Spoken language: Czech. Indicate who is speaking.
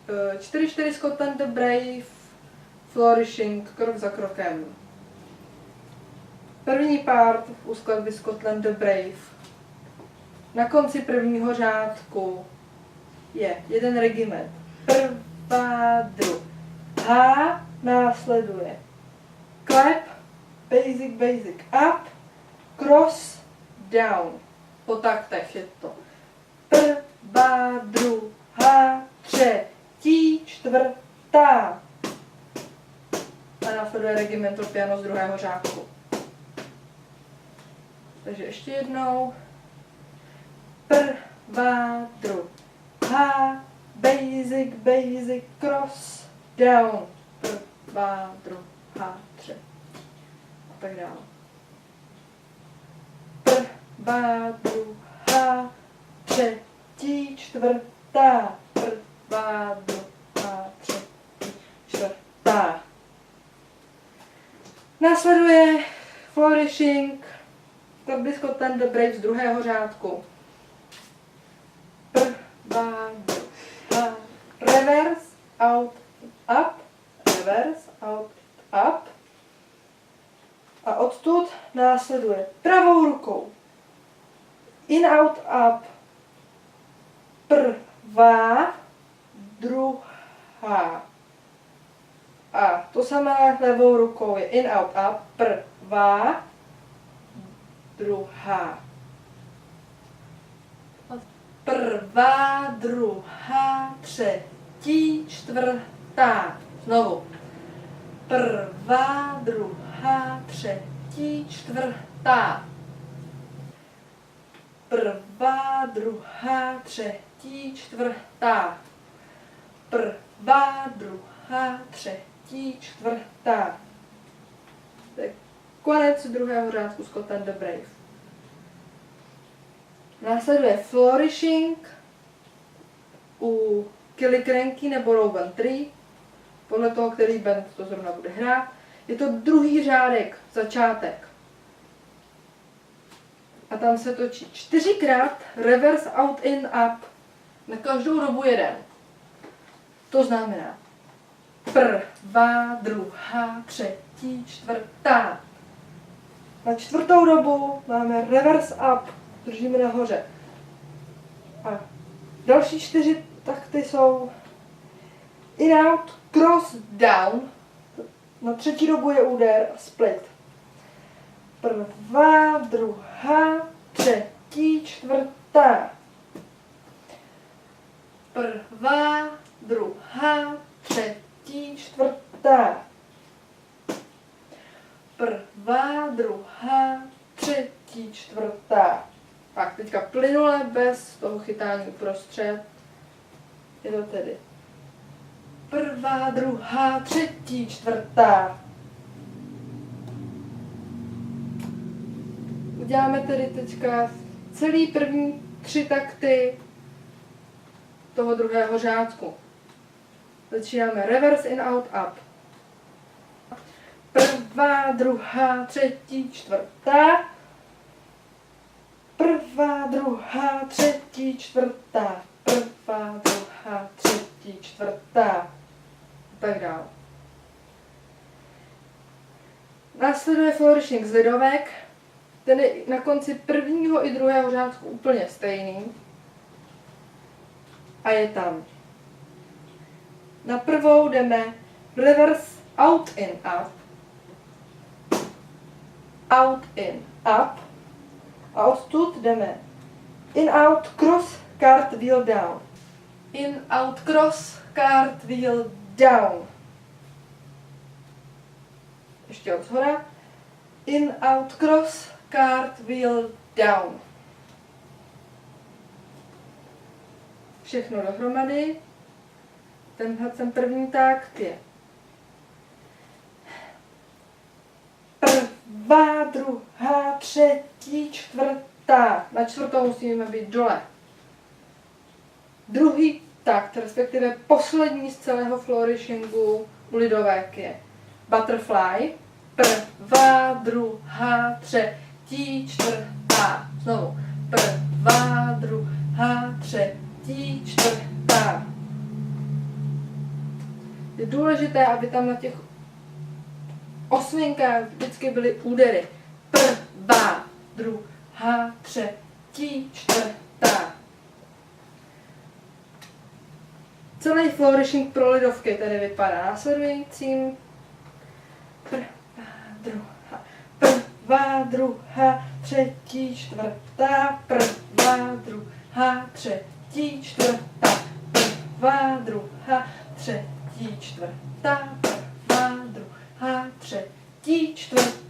Speaker 1: 4-4 Scotland the Brave, Flourishing, krok za krokem. První part u skladby Scotland the Brave. Na konci prvního řádku je jeden regiment. Prvá, druhá, následuje clap, basic, basic, up, cross, down. Po taktech je to. Prvá, druhá, třetí, čtvrtá. A následuje regimental piano z druhého řádku. Takže ještě jednou. Prvá, druhá, basic, basic, cross, down. Prvá, druhá, třetí. A tak dále. Prvá, druhá, třetí, čtvrtá. Prvá, druhá, třetí, čtvrtá. Následuje Flourishing, skladby Scotland the Brave z druhého řádku. Prvá, druhá, reverse, out, up, reverse, out, up. A odtud následuje pravou rukou. In, out, up. Prvá, druhá. A to samé levou rukou je in, out, up. Prvá, druhá. Prvá, druhá, třetí, čtvrtá. Znovu. Prvá, druhá, třetí, čtvrtá. Prvá, druhá, třetí, čtvrtá. Prvá, druhá, třetí, čtvrtá. To je konec druhého řádku Scotland the Brave. Následuje Flourishing u Killiecranky nebo Rowan Tree, podle toho, který band to zrovna bude hrát. Je to druhý řádek, začátek. A tam se točí 4krát reverse, out, in, up. Na každou dobu jeden. To znamená prvá, druhá, třetí, čtvrtá. Na čtvrtou dobu máme reverse, up. Držíme nahoře. A další 4 takty jsou in, out, cross, down. Na třetí dobu je úder a split. Prvá, druhá, třetí, čtvrtá. Prvá, druhá, třetí, čtvrtá. Prvá, druhá, třetí, čtvrtá. Tak, teďka plynule bez toho chytání uprostřed. Je to tedy prvá, druhá, třetí, čtvrtá. Uděláme tedy teďka celý první 3 takty toho druhého řádku. Začínáme reverse, in, out, up. Prvá, druhá, třetí, čtvrtá. Prvá, druhá, třetí, čtvrtá. Prvá, druhá, třetí, čtvrtá. A tak dále. Následuje Flourishing z lidovek. Ten je na konci prvního i druhého řádku úplně stejný. A je tam. Na prvou jdeme reverse, out, in, up. Out, in, up. A odtud jdeme in, out, cross, cart, wheel, down. In, out, cross, cart, wheel, down. Ještě od shora. In, out, cross, cart, wheel, down. Všechno dohromady. Ten první takt je prvá, druhá, třetí, čtvrtá. Na čtvrtou musíme být dole. Druhý takt, respektive poslední z celého Flourishingu u lidovek je Butterfly. Prvá, druhá, třetí, čtvrtá. Znovu. Prvá, druhá, třetí, čtvrtá. Je důležité, aby tam na těch osminkách vždycky byly údery. Prvá, druhá, třetí, čtvrtá. Celý flourishing pro lidovky tady vypadá následujícím. Prvá, druhá, třetí, čtvrtá. Prvá, druhá, třetí, čtvrtá. Prvá, druhá, třetí, čtvrtá. Prvá, druhá, třetí, čtvrtá.